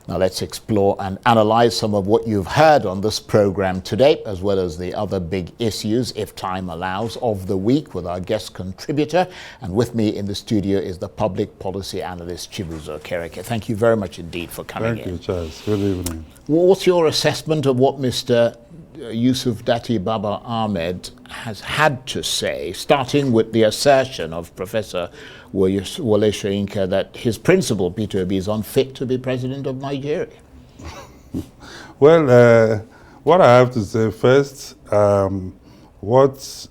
Now let's explore and analyze some of what you've heard on this program today, as well as the other big issues, if time allows, of the week with our guest contributor. And with me in the studio is the public policy analyst, Chibuzor Okereke. Thank you very much indeed for coming in. Thank you, Charles. Good evening. What's your assessment of what Mr. Yusuf Datti Baba Ahmed has had to say, starting with the assertion of Professor Wole Soyinka that his principal, Peter Obi, is unfit to be president of Nigeria? Well, what I have to say first, what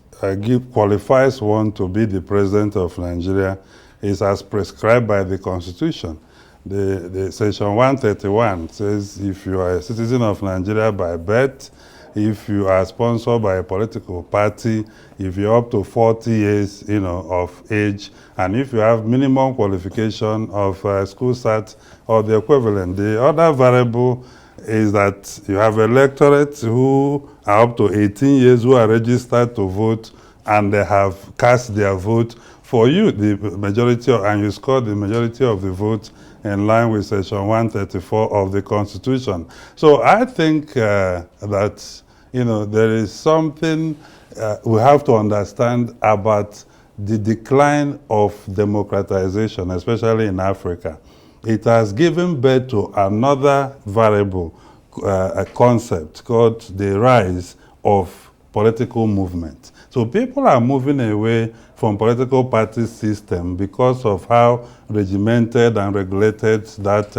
qualifies one to be the president of Nigeria is as prescribed by the Constitution. The Section 131 says if you are a citizen of Nigeria by birth, if you are sponsored by a political party, if you're up to 40 years, of age, and if you have minimum qualification of school cert or the equivalent. The other variable is that you have electorate who are up to 18 years who are registered to vote, and they have cast their vote for you, the majority, and you scored the majority of the vote in line with Section 134 of the Constitution. So I think that, there is something we have to understand about the decline of democratization, especially in Africa. It has given birth to another variable, a concept called the rise of political movement. So people are moving away from political party system because of how regimented and regulated that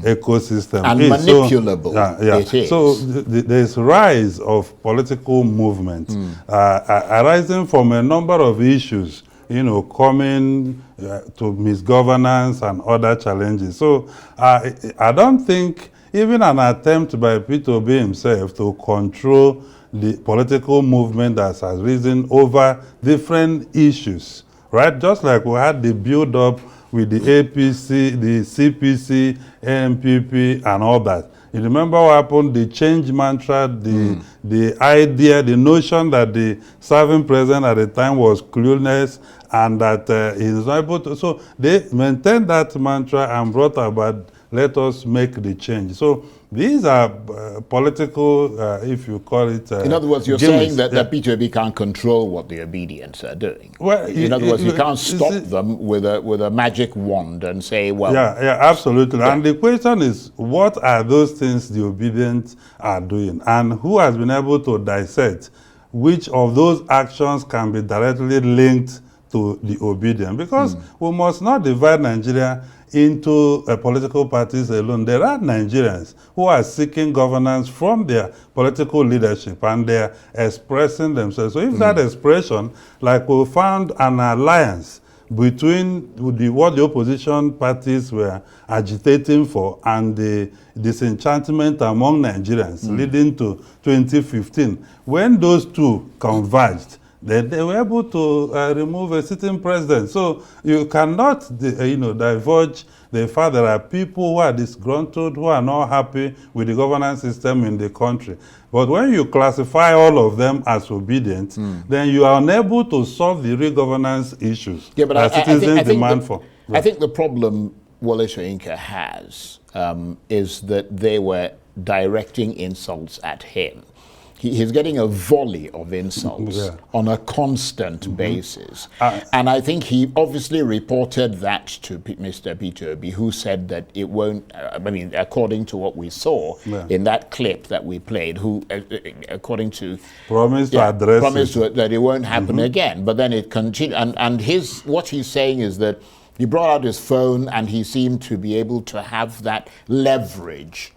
ecosystem and is. Manipulable it is. So there's rise of political movement arising from a number of issues, coming to misgovernance and other challenges. So I don't think even an attempt by Peter Obi himself to control the political movement that has risen over different issues, right? Just like we had the build-up with the APC, the CPC, NPP, and all that. You remember what happened? The change mantra, the idea, the notion that the serving president at the time was clueless and that he is not able to. So they maintained that mantra and brought about, let us make the change. So these are political, if you call it. In other words, you're saying that Peter Obi can't control what the Obidients are doing. Well, in other words, you can't stop them with a magic wand and say, well. Yeah, absolutely. Yeah. And the question is, what are those things the Obidients are doing? And who has been able to dissect which of those actions can be directly linked to the Obidients? Because we must not divide Nigeria into political parties alone. There are Nigerians who are seeking governance from their political leadership and they're expressing themselves. So if that expression, like we found an alliance between what the opposition parties were agitating for and the disenchantment among Nigerians leading to 2015, when those two converged, they were able to remove a sitting president. So you cannot, divulge the fact there are people who are disgruntled, who are not happy with the governance system in the country. But when you classify all of them as obedient, then you are unable to solve the real governance issues that citizens demand for. I think the problem Wole Soyinka has is that they were directing insults at him. He's getting a volley of insults on a constant basis. And I think he obviously reported that to Mr. Peter Obi, who said that it won't, according to what we saw in that clip that we played, who, according to... Promised to address promised that it won't happen again. But then it continued. And what he's saying is that he brought out his phone and he seemed to be able to have that leverage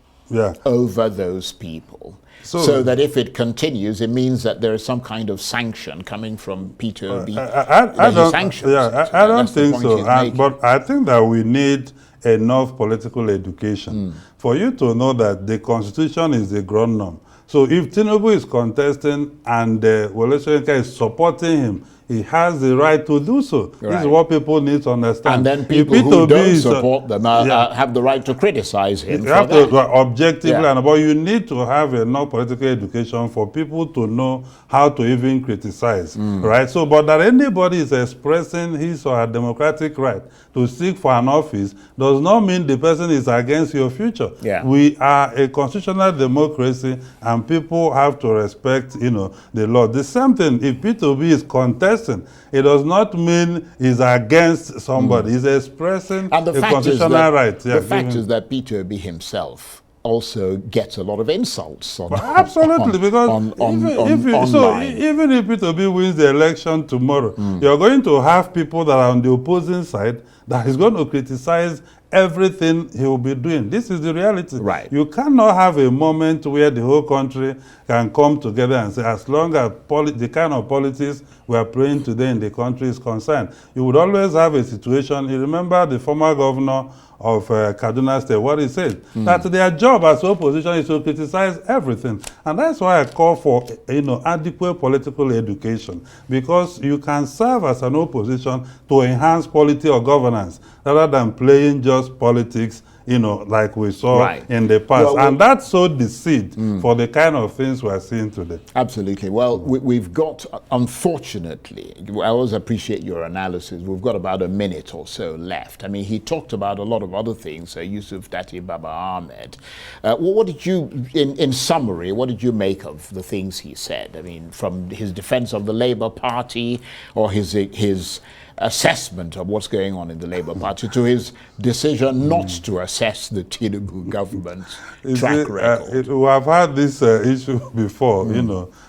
over those people. So that if it continues, it means that there is some kind of sanction coming from Peter Obi. I don't think so. But I think that we need enough political education for you to know that the Constitution is the ground norm. So if Tinubu is contesting and Wole Soyinka is supporting him he has the right to do so. Right. This is what people need to understand. And then people who don't support them have the right to criticize him. You have to objectively, but you need to have enough political education for people to know how to even criticize, right? So, but that anybody is expressing his or her democratic right to seek for an office does not mean the person is against your future. We are a constitutional democracy, and people have to respect, the law. The same thing, if P2B is contesting, it does not mean he's against somebody. He's expressing a constitutional right. The fact is that P2B himself also gets a lot of insults on absolutely, because even if P2B wins the election tomorrow, you're going to have people that are on the opposing side that is going to criticize everything he will be doing. This is the reality. Right. You cannot have a moment where the whole country can come together and say, as long as the kind of politics we are playing today in the country is concerned, you would always have a situation. You remember the former governor of Kaduna State, what he said, that their job as opposition is to criticize everything. And that's why I call for, adequate political education, because you can serve as an opposition to enhance quality of governance rather than playing just politics, like we saw in the past. And that sowed the seed for the kind of things we are seeing today. Absolutely. Well, we've got, unfortunately, I always appreciate your analysis. We've got about a minute or so left. I mean, he talked about a lot of other things, Yusuf Dati Baba Ahmed. What did you, in summary, what did you make of the things he said? I mean, from his defense of the Labour Party, or his assessment of what's going on in the Labour Party, to his decision not to assess the Tinubu government's track record. We have had this issue before,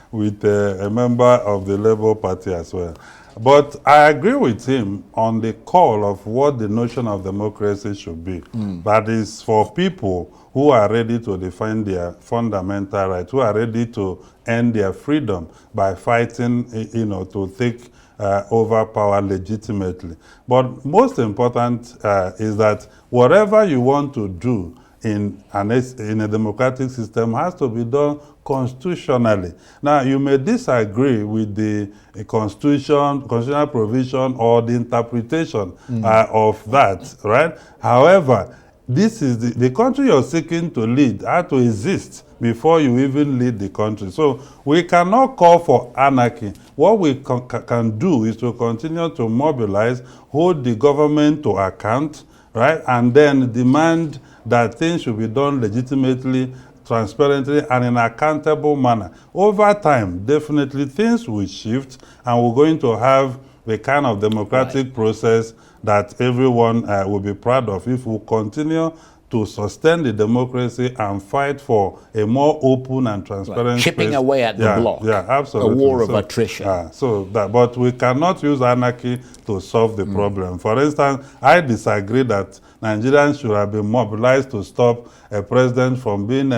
with a member of the Labour Party as well. But I agree with him on the call of what the notion of democracy should be. That is for people who are ready to defend their fundamental rights, who are ready to end their freedom by fighting, to take over power legitimately. But most important is that whatever you want to do in a democratic system has to be done constitutionally. Now, you may disagree with the constitutional provision or the interpretation of that, right? However, this is the country you're seeking to lead had to exist before you even lead the country. So we cannot call for anarchy. What we can do is to continue to mobilize, hold the government to account, right? And then demand that things should be done legitimately, transparently, and in an accountable manner. Over time, definitely things will shift, and we're going to have the kind of democratic process that everyone will be proud of if we continue to sustain the democracy and fight for a more open and transparent chipping away at the block. Yeah, absolutely. A war of attrition. But we cannot use anarchy to solve the problem. For instance, I disagree that Nigerians should have been mobilized to stop a president from being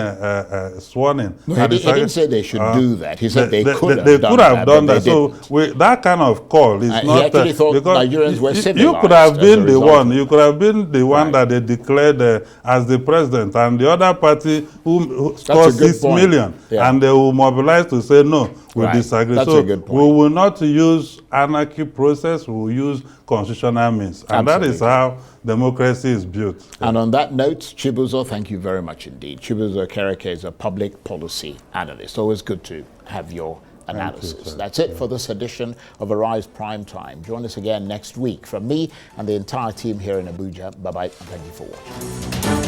sworn in. No, he didn't say they should do that. He said they could have done that. So that kind of call is not... He actually thought Nigerians were civilized. You could have been the one. You could have been the one that they declared as the president, and the other party who scored 6 million, and they will mobilize to say, no, we disagree. That's a good point. We will not use anarchy process, we will use constitutional means. And that is how democracy is built. And on that note, Chibuzor, thank you very much indeed. Chibuzor Okereke is a public policy analyst. Always good to have your analysis. That's it for this edition of Arise Prime Time. Join us again next week. From me and the entire team here in Abuja, bye-bye, and thank you for watching.